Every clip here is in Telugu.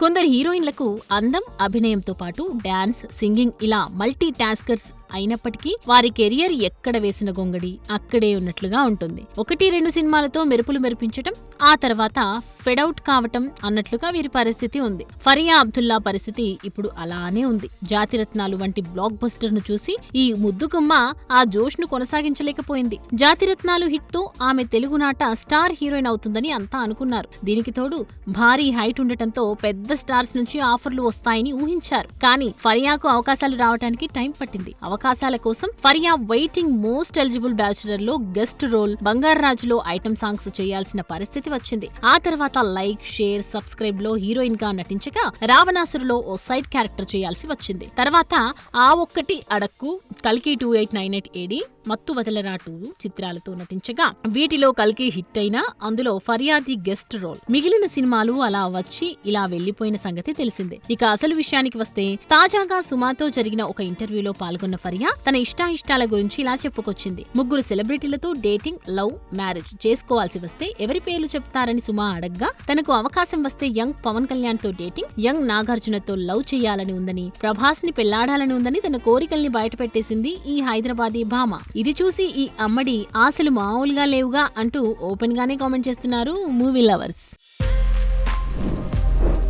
కొందరు హీరోయిన్లకు అందం, అభినయంతో పాటు డాన్స్, సింగింగ్ ఇలా మల్టీ టాస్కర్స్ అయినప్పటికీ వారి కెరియర్ ఎక్కడ వేసిన గొంగడి అక్కడే ఉన్నట్లుగా ఉంటుంది. 1-2 సినిమాలతో మెరుపులు మెరిపించటం, ఆ తర్వాత ఫెడౌట్ కావటం అన్నట్లుగా వీరి పరిస్థితి ఉంది. ఫరియా అబ్దుల్లా పరిస్థితి ఇప్పుడు అలానే ఉంది. జాతిరత్నాలు వంటి బ్లాక్ బస్టర్ ను చూసి ఈ ముద్దుగుమ్మ ఆ జోష్ ను కొనసాగించలేకపోయింది. జాతిరత్నాలు హిట్ తో ఆమె తెలుగునాట స్టార్ హీరోయిన్ అవుతుందని అంతా అనుకున్నారు. దీనికి తోడు భారీ హైట్ ఉండటంతో పెద్ద స్టార్స్ నుంచి ఆఫర్లు వస్తాయని ఊహించారు. కానీ ఫరియాకు అవకాశాలు రావడానికి టైం పట్టింది. అవకాశాల కోసం Faria waiting most eligible bachelor లో గెస్ట్ రోల్, బంగారాజులో ఐటమ్ సాంగ్స్ చేయాల్సిన పరిస్థితి వచ్చింది. ఆ తర్వాత లైక్, షేర్, సబ్స్క్రైబ్ లో హీరోయిన్ గా నటించగా రావణాసురులో ఓ సైడ్ క్యారెక్టర్ చేయాల్సి వచ్చింది. తర్వాత ఆ ఒక్కటి అడక్కు, కల్కి 2898 AD, మత్తు వదలరా 2 చిత్రాలతో నటించగా వీటిలో కల్కి హిట్ అయినా అందులో ఫరియాది గెస్ట్ రోల్. మిగిలిన సినిమాలు అలా వచ్చి ఇలా వెళ్లిపోయిన సంగతి తెలిసిందే. ఇక అసలు విషయానికి వస్తే తాజాగా సుమాతో జరిగిన ఒక ఇంటర్వ్యూలో పాల్గొన్న ఫరియా తన ఇష్టాయిష్టాల గురించి ఇలా చెప్పుకొచ్చింది. 3 సెలబ్రిటీలతో డేటింగ్, లవ్, మ్యారేజ్ చేసుకోవాల్సి వస్తే ఎవరి పేర్లు చెప్తారని సుమా అడగ్గా తనకు అవకాశం వస్తే యంగ్ పవన్ కళ్యాణ్ తో డేటింగ్, యంగ్ నాగార్జునతో లవ్ చేయాలని ఉందని, ప్రభాస్ ని పెళ్లాడాలని ఉందని తన కోరికల్ని బయటపెట్టేసింది ఈ హైదరాబాదీ భామ. ఇది చూసి ఈ అమ్మడి ఆశలు మామూలుగా లేవుగా అంటూ ఓపెన్ గానే కామెంట్ చేస్తున్నారు movie lovers.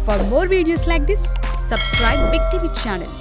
For more videos like this, subscribe Big TV channel.